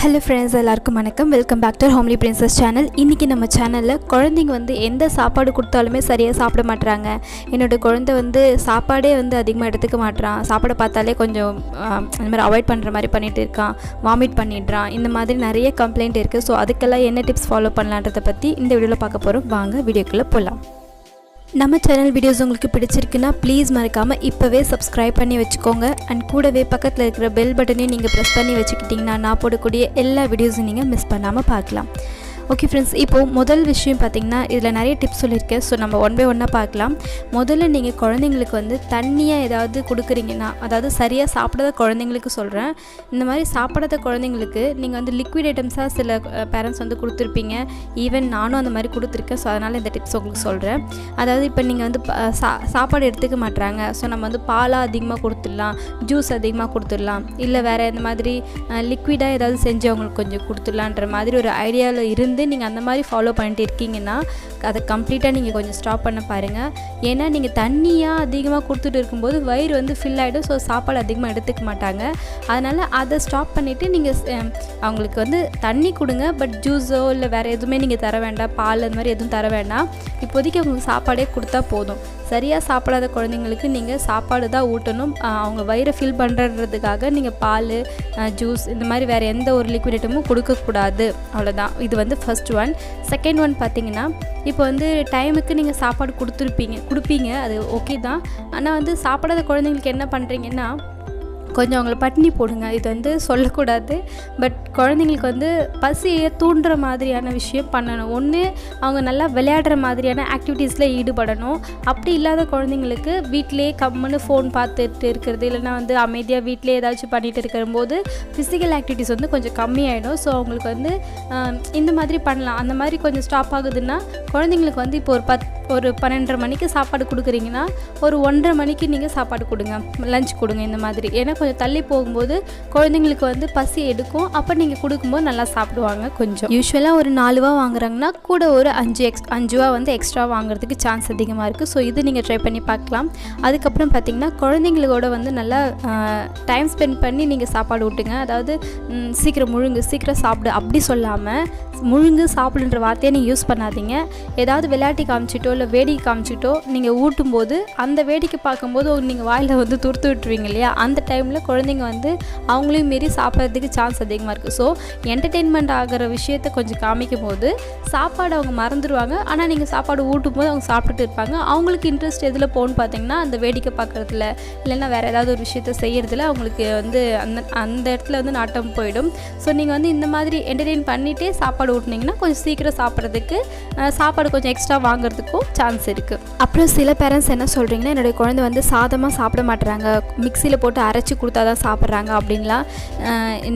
Hello friends, எல்லாருக்கும் வணக்கம். Welcome back to homely princess channel. இன்றைக்கி நம்ம சேனலில் குழந்தைங்க எந்த சாப்பாடு கொடுத்தாலுமே சரியாக சாப்பிட மாட்டுறாங்க. என்னோடய குழந்தை சாப்பாடே அதிகமாக எடுத்துக்க மாட்றான். சாப்பாடை பார்த்தாலே கொஞ்சம் இந்த மாதிரி அவாய்ட் பண்ணுற மாதிரி பண்ணிகிட்டு இருக்கான், வாமிட் பண்ணிடுறான். இந்த மாதிரி நிறைய கம்ப்ளைண்ட் இருக்குது. ஸோ அதுக்கெல்லாம் என்ன டிப்ஸ் ஃபாலோ பண்ணலான்றதை பற்றி இந்த வீடியோவில் பார்க்க போகிறோம். வாங்க வீடியோக்குள்ளே போகலாம். நம்ம சேனல் வீடியோஸ் உங்களுக்கு பிடிச்சிருக்குன்னா ப்ளீஸ் மறக்காமல் இப்போவே சப்ஸ்கிரைப் பண்ணி வச்சுக்கோங்க. அண்ட் கூடவே பக்கத்தில் இருக்கிற பெல் பட்டனையும் நீங்கள் ப்ரெஸ் பண்ணி வச்சுக்கிட்டிங்கன்னா நான் போடக்கூடிய எல்லா வீடியோஸும் நீங்கள் மிஸ் பண்ணாமல் பார்க்கலாம். ஓகே ஃப்ரெண்ட்ஸ், இப்போது முதல் விஷயம் பார்த்திங்கன்னா இதில் நிறைய டிப்ஸ் சொல்லியிருக்கேன். ஸோ நம்ம ஒன் பை ஒன்னாக பார்க்கலாம். முதல்ல நீங்கள் குழந்தைங்களுக்கு தண்ணியாக ஏதாவது கொடுக்குறீங்கன்னா, அதாவது சரியாக சாப்பிடாத குழந்தைங்களுக்கு சொல்கிறேன். இந்த மாதிரி சாப்பிடாத குழந்தைங்களுக்கு நீங்கள் லிக்விட் ஐட்டம்ஸாக சில பேரண்ட்ஸ் கொடுத்துருப்பீங்க. ஈவன் நானும் அந்த மாதிரி கொடுத்துருக்கேன். ஸோ அதனால் இந்த டிப்ஸ் உங்களுக்கு சொல்கிறேன். அதாவது இப்போ நீங்கள் சாப்பாடு எடுத்துக்க மாட்டுறாங்க. ஸோ நம்ம பாலாக அதிகமாக கொடுத்துடலாம், ஜூஸ் அதிகமாக கொடுத்துடலாம், இல்லை வேறு இந்த மாதிரி லிக்விடாக ஏதாவது செஞ்சு அவங்களுக்கு கொஞ்சம் கொடுத்துடலான்ற மாதிரி ஒரு ஐடியாவில் இருந்து நீங்கள் அந்த மாதிரி ஃபாலோ பண்ணிட்டு இருக்கீங்கன்னா அதை கம்ப்ளீட்டாக நீங்கள் கொஞ்சம் ஸ்டாப் பண்ண பாருங்கள். ஏன்னா நீங்கள் தண்ணியாக அதிகமாக கொடுத்துட்டு இருக்கும்போது வயிறு ஃபில் ஆகிடும். ஸோ சாப்பாடு அதிகமாக எடுத்துக்க மாட்டாங்க. அதனால் அதை ஸ்டாப் பண்ணிவிட்டு நீங்கள் அவங்களுக்கு தண்ணி கொடுங்க. பட் ஜூஸோ இல்லை வேறு எதுவுமே நீங்கள் தர வேண்டாம், பால் அந்த மாதிரி எதுவும் தர வேண்டாம். இப்போதைக்கு அவங்களுக்கு சாப்பாடே கொடுத்தா போதும். சரியாக சாப்பிடாத குழந்தைங்களுக்கு நீங்கள் சாப்பாடு தான் ஊட்டணும். அவங்க வயிறை ஃபில் பண்ணுறதுக்காக நீங்கள் பால், ஜூஸ் இந்த மாதிரி வேறு எந்த ஒரு லிக்விட் ஐட்டமும் கொடுக்கக்கூடாது. அவ்வளோதான். இது ஃபர்ஸ்ட் ஒன். செகண்ட் ஒன் பார்த்திங்கன்னா, இப்போ டைமுக்கு நீங்கள் சாப்பாடு கொடுப்பீங்க, அது ஓகே தான். ஆனால் சாப்பிடாத குழந்தைங்களுக்கு என்ன பண்ணுறீங்கன்னா, கொஞ்சம் அவங்கள பட்டினி போடுங்க. இது சொல்லக்கூடாது. பட் குழந்தைங்களுக்கு பசியை தூண்டுற மாதிரியான விஷயம் பண்ணணும். ஒன்று, அவங்க நல்லா விளையாடுற மாதிரியான ஆக்டிவிட்டீஸில் ஈடுபடணும். அப்படி இல்லாத குழந்தைங்களுக்கு வீட்டிலே கம்முன்னு ஃபோன் பார்த்துட்டு இருக்கிறது, இல்லைனா அமைதியாக வீட்டிலே ஏதாச்சும் பண்ணிகிட்டு இருக்கும்போது ஃபிசிக்கல் ஆக்டிவிட்டீஸ் கொஞ்சம் கம்மியாயிடும். ஸோ அவங்களுக்கு இந்த மாதிரி பண்ணலாம். அந்த மாதிரி கொஞ்சம் ஸ்டாப் ஆகுதுன்னா குழந்தைங்களுக்கு இப்போ ஒரு 12:30 மணிக்கு சாப்பாடு கொடுக்குறீங்கன்னா ஒரு 1:30 மணிக்கு நீங்கள் சாப்பாடு கொடுங்க, லஞ்ச் கொடுங்க. இந்த மாதிரி ஏன்னா கொஞ்சம் தள்ளி போகும்போது குழந்தைங்களுக்கு பசி எடுக்கும். அப்போ நீங்கள் கொடுக்கும்போது நல்லா சாப்பிடுவாங்க. கொஞ்சம் யூஸ்வலாக ஒரு 4 ரூபா வாங்குறாங்கன்னா கூட ஒரு 5 ரூபா எக்ஸ்ட்ரா வாங்குறதுக்கு சான்ஸ் அதிகமாக இருக்குது. ஸோ இது நீங்கள் ட்ரை பண்ணி பார்க்கலாம். அதுக்கப்புறம் பார்த்திங்கன்னா குழந்தைங்களோட நல்லா டைம் ஸ்பெண்ட் பண்ணி நீங்கள் சாப்பாடு ஊட்டுங்க. அதாவது சீக்கிரம் முழுங்கு, சீக்கிரம் சாப்பிடு அப்படி சொல்லாமல் முழுங்கு சாப்பிடுன்ற வார்த்தையை நீங்கள் யூஸ் பண்ணாதீங்க. ஏதாவது விளையாட்டி காமிச்சிட்டோ இல்லை வேடிக்கை காமிச்சிட்டோ நீங்கள் ஊட்டும்போது அந்த வேடிக்கை பார்க்கும்போது நீங்கள் வாயில் துருத்து விட்டுருவீங்க இல்லையா, அந்த டைமில் குழந்தைங்க அவங்களையும் மீறி சாப்பிட்றதுக்கு சான்ஸ் அதிகமாக இருக்குது. ஸோ என்டர்டெயின்மெண்ட் ஆகிற விஷயத்தை கொஞ்சம் காமிக்கும் போது சாப்பாடு அவங்க மறந்துடுவாங்க. ஆனால் நீங்கள் சாப்பாடு ஊட்டும் போது அவங்க சாப்பிட்டுட்டு இருப்பாங்க. அவங்களுக்கு இன்ட்ரெஸ்ட் எதில் போகணுன்னு பார்த்தீங்கன்னா அந்த வேடிக்கை பார்க்குறதுல, இல்லைன்னா வேறு ஏதாவது ஒரு விஷயத்தை செய்கிறதுல அவங்களுக்கு அந்த இடத்துல நாட்டம் போயிடும். ஸோ நீங்கள் இந்த மாதிரி என்டர்டெயின் பண்ணிகிட்டே சாப்பாடு ஊட்டினீங்கன்னா கொஞ்சம் சீக்கிரம் சாப்பிட்றதுக்கு, சாப்பாடு கொஞ்சம் எக்ஸ்ட்ரா வாங்குறதுக்கும் சான்ஸ் இருக்குது. அப்புறம் சில பேரண்ட்ஸ் என்ன சொல்கிறீங்கன்னா, என்னுடைய குழந்தை சாதமாக சாப்பிட மாட்டுறாங்க, மிக்சியில் போட்டு அரைச்சி கொடுத்தா தான் சாப்பிட்றாங்க அப்படின்லாம்.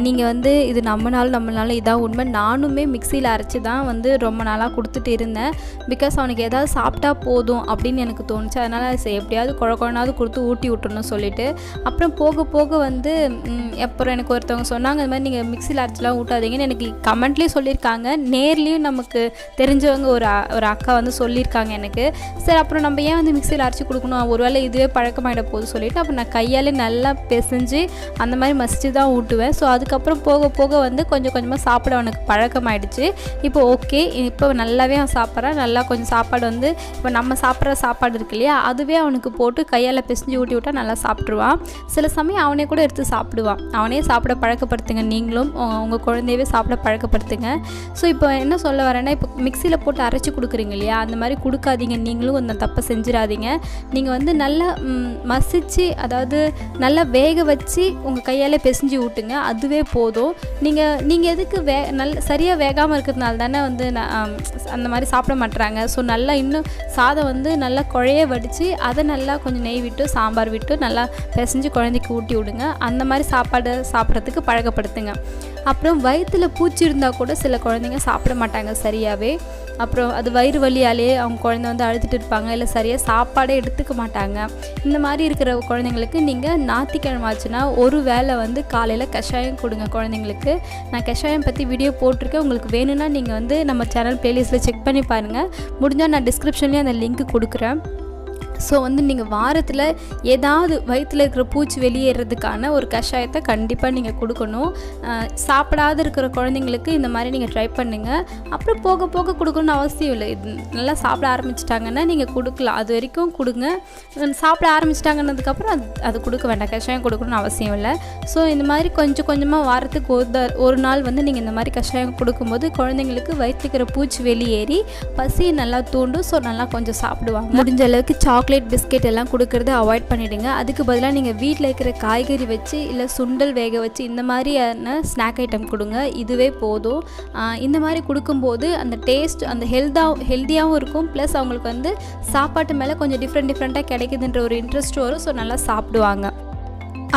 நீங்கள் இது நம்மளாலும் இதான் உண்மை. நானுமே மிக்சியில் அரைச்சி தான் ரொம்ப நாளாக கொடுத்துட்டு இருந்தேன். பிகாஸ் அவனுக்கு ஏதாவது சாப்பிட்டா போதும் அப்படின்னு எனக்கு தோணுச்சு. அதனால் எப்படியாவது குழந்தாவது கொடுத்து ஊட்டி விட்டுறணும் சொல்லிவிட்டு, அப்புறம் போக போக அப்புறம் எனக்கு ஒருத்தவங்க சொன்னாங்க, இந்த மாதிரி நீங்கள் மிக்சியில் அரைச்சிலாம் ஊட்டாதீங்கன்னு. எனக்கு கமெண்ட்லேயும் சொல்லியிருக்காங்க, நேர்லேயும் நமக்கு தெரிஞ்சவங்க ஒரு அக்கா சொல்லியிருக்காங்க எனக்கு. சரி, அப்புறம் நம்ம ஏன் மிக்சியில் அரைச்சி கொடுக்கணும், ஒருவேளை இதுவே பழக்கமாகிட போது சொல்லிவிட்டு அப்புறம் நான் கையாலே நல்லா பிசைஞ்சு அந்த மாதிரி மசிச்சு தான் ஊட்டுவேன். ஸோ அதுக்கப்புறம் போக போக கொஞ்சம் கொஞ்சமாக சாப்பிட அவனுக்கு பழக்கமாயிடுச்சு. இப்போ ஓகே, இப்போ நல்லாவே அவன் சாப்பிட்றான். நல்லா கொஞ்சம் சாப்பாடு இப்போ நம்ம சாப்பிட்ற சாப்பாடு இருக்கு இல்லையா, அதுவே அவனுக்கு போட்டு கையால் பிசைஞ்சு ஊட்டி விட்டால் நல்லா சாப்பிட்ருவான். சில சமயம் அவனே கூட எடுத்து சாப்பிடுவான். அவனே சாப்பிட பழக்கப்படுத்துங்க. நீங்களும் உங்கள் குழந்தையவே சாப்பிட பழக்கப்படுத்துங்க. ஸோ இப்போ என்ன சொல்ல வரேன்னா, இப்போ மிக்சியில் போட்டு அரைச்சி கொடுக்குறீங்க இல்லையா, அந்த மாதிரி கொடுக்காதீங்க. நீங்களும் அந்த தப்பை செஞ்சிடாதீங்க. நீங்கள் நல்லா மசிச்சு, அதாவது நல்லா வேக வச்சு உங்கள் கையால் பிசைஞ்சு ஊட்டுங்க. அதுவே போதும். நீங்கள் எதுக்கு சரியாக வேகாமல் இருக்கிறதுனால தானே அந்த மாதிரி சாப்பிட மாட்டுறாங்க. ஸோ நல்லா இன்னும் சாதம் நல்லா குழைய வடித்து அதை நல்லா கொஞ்சம் நெய் விட்டு சாம்பார் விட்டு நல்லா பிசைஞ்சு குழந்தைக்கு ஊட்டி விடுங்க. அந்த மாதிரி சாப்பாடு சாப்பிட்றதுக்கு பழக்கப்படுத்துங்க. அப்புறம் வயிற்றில் பூச்சி இருந்தால் கூட சில குழந்தைங்க சாப்பிட மாட்டாங்க சரியாகவே. அப்புறம் அது வயிறு வலியாலே அவங்க குழந்தை அழுதுட்டு இருப்பாங்க, இல்லை சரியாக சாப்பாடே எடுத்துக்க மாட்டாங்க. இந்த மாதிரி இருக்கிற குழந்தைங்களுக்கு நீங்கள் ஞாயிற்றுக்கிழமை ஆச்சுன்னா ஒரு வேளை காலையில் கஷாயம் கொடுங்க குழந்தைங்களுக்கு. நான் கஷாயம் பற்றி வீடியோ போட்டிருக்கேன். உங்களுக்கு வேணும்னா நீங்கள் நம்ம சேனல் ப்ளேலிஸ்ட்டில் செக் பண்ணி பாருங்கள். முடிஞ்சால் நான் டிஸ்கிரிப்ஷன்லேயும் அந்த லிங்க் கொடுக்குறேன். ஸோ வந்து நீங்கள் வாரத்தில் ஏதாவது வயிற்றில் இருக்கிற பூச்சி வெளியேறதுக்கான ஒரு கஷாயத்தை கண்டிப்பாக நீங்கள் கொடுக்கணும். சாப்பிடாத இருக்கிற குழந்தைங்களுக்கு இந்த மாதிரி நீங்கள் ட்ரை பண்ணுங்கள். அப்புறம் போக போக கொடுக்கணும்னு அவசியம் இல்லை. இது நல்லா சாப்பிட ஆரம்பிச்சிட்டாங்கன்னா நீங்கள் கொடுக்கலாம், அது வரைக்கும் கொடுங்க. சாப்பிட ஆரம்பிச்சிட்டாங்கன்னதுக்கப்புறம் அது கொடுக்க வேண்டாம், கஷாயம் கொடுக்கணும்னு அவசியம் இல்லை. ஸோ இந்த மாதிரி கொஞ்சம் கொஞ்சமாக வாரத்துக்கு ஒரு நாள் வந்து நீங்கள் இந்த மாதிரி கஷாயம் கொடுக்கும்போது குழந்தைங்களுக்கு வயிற்றில் இருக்கிற பூச்சி வெளியேறி பசியை நல்லா தூண்டும். ஸோ நல்லா கொஞ்சம் சாப்பிடுவாங்க. முடிஞ்ச அளவுக்கு சாக்லேட் பிஸ்கெட் எல்லாம் கொடுக்கறத அவாய்ட் பண்ணிவிடுங்க. அதுக்கு பதிலாக நீங்கள் வீட்டில் இருக்கிற காய்கறி வச்சு இல்லை சுண்டல் வேக வச்சு இந்த மாதிரியான ஸ்நாக் ஐட்டம் கொடுங்க, இதுவே போதும். இந்த மாதிரி கொடுக்கும்போது அந்த டேஸ்ட் அந்த ஹெல்த்தியாகவும் இருக்கும். ப்ளஸ் அவங்களுக்கு வந்து சாப்பாட்டு மேலே கொஞ்சம் டிஃப்ரெண்ட்டாக கிடைக்குதுன்ற ஒரு இன்ட்ரெஸ்ட் வரும். ஸோ நல்லா சாப்பிடுவாங்க.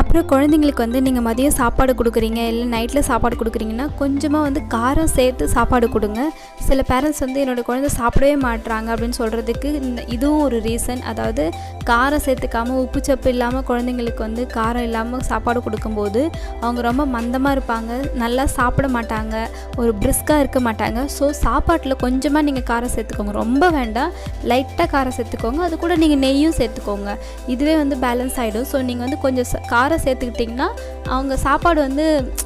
அப்புறம் குழந்தைங்களுக்கு வந்து நீங்கள் மதியம் சாப்பாடு கொடுக்குறீங்க இல்லை நைட்டில் சாப்பாடு கொடுக்குறீங்கன்னா கொஞ்சமாக வந்து காரம் சேர்த்து சாப்பாடு கொடுங்க. சில பேரண்ட்ஸ் வந்து என்னோடய குழந்தை சாப்பிடவே மாட்டுறாங்க அப்படின்னு சொல்கிறதுக்கு இதுவும் ஒரு ரீசன். அதாவது காரம் சேர்த்துக்காமல் உப்பு சப்பு இல்லாமல் குழந்தைங்களுக்கு வந்து காரம் இல்லாமல் சாப்பாடு கொடுக்கும்போது அவங்க ரொம்ப மந்தமாக இருப்பாங்க, நல்லா சாப்பிட மாட்டாங்க, ஒரு பிரிஸ்காக இருக்க மாட்டாங்க. ஸோ சாப்பாட்டில் கொஞ்சமாக நீங்கள் காரம் சேர்த்துக்கோங்க, ரொம்ப வேண்டாம், லைட்டாக காரம் சேர்த்துக்கோங்க. அது கூட நீங்கள் நெய்யும் சேர்த்துக்கோங்க, இதுவே வந்து பேலன்ஸ் ஆகிடும். ஸோ நீங்கள் வந்து கொஞ்சம் காரம் சேர்த்துக்கிட்டிங்கன்னா அவங்க சாப்பாடு வந்து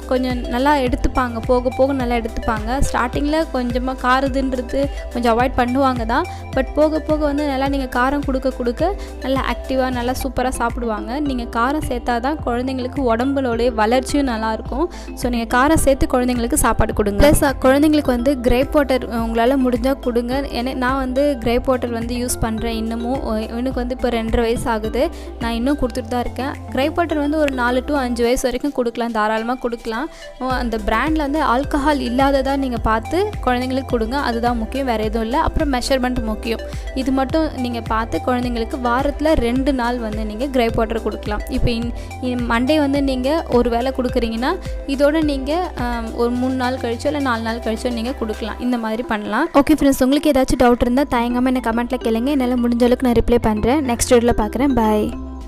கொஞ்சம் நல்லா எடுத்துப்பாங்க, போக போக நல்லா எடுத்துப்பாங்க. ஸ்டார்டிங்கில் கொஞ்சமாக காரதுன்றது கொஞ்சம் அவாய்ட் பண்ணுவாங்க தான், பட் போக போக வந்து நல்லா நீங்கள் காரம் கொடுக்க நல்லா ஆக்டிவாக நல்லா சூப்பராக சாப்பிடுவாங்க. நீங்கள் காரம் சேர்த்தா தான் குழந்தைங்களுக்கு உடம்புலோடைய வளர்ச்சியும் நல்லாயிருக்கும். ஸோ நீங்கள் காரம் சேர்த்து குழந்தைங்களுக்கு சாப்பாடு கொடுங்க. ப்ளஸ் குழந்தைங்களுக்கு வந்து கிரேப் வாட்டர் உங்களால் முடிஞ்சால் கொடுங்க. ஏன்னா நான் வந்து கிரேப் வாட்டர் வந்து யூஸ் பண்ணுறேன் இன்னமும். எனக்கு வந்து இப்போ 2.5 வயசு ஆகுது, நான் இன்னும் கொடுத்துட்டு தான் இருக்கேன். கிரேப் வாட்டர் வந்து ஒரு 4 to 5 வயசு வரைக்கும் கொடுக்கலாம், தாராளமாக கொடுக்கலாம். அந்த பிராண்டில் வந்து ஆல்கஹால் இல்லாததாக நீங்கள் பார்த்து குழந்தைங்களுக்கு கொடுங்க, அதுதான் முக்கியம், வேறு எதுவும் இல்லை. அப்புறம் மெஷர்மெண்ட் முக்கியம், இது மட்டும் நீங்கள் பார்த்து குழந்தைங்களுக்கு வாரத்தில் 2 நாள் வந்து நீங்கள் கிரேப் வாட்டர் கொடுக்கலாம். இப்போ மண்டே வந்து நீங்கள் ஒரு வேளை கொடுக்குறீங்கன்னா இதோட நீங்கள் ஒரு 3 நாள் கழிச்சோ இல்லை 4 நாள் கழிச்சோ நீங்கள் கொடுக்கலாம், இந்த மாதிரி பண்ணலாம். ஓகே ஃப்ரெண்ட்ஸ், உங்களுக்கு ஏதாச்சும் டவுட் இருந்தால் தயங்காமல் என்னை கமெண்ட்டில் கேளுங்க, என்னால் முடிஞ்ச அளவுக்கு நான் ரிப்ளை பண்ணுறேன். நெக்ஸ்ட் வீடியோவில் பார்க்குறேன். பாய்.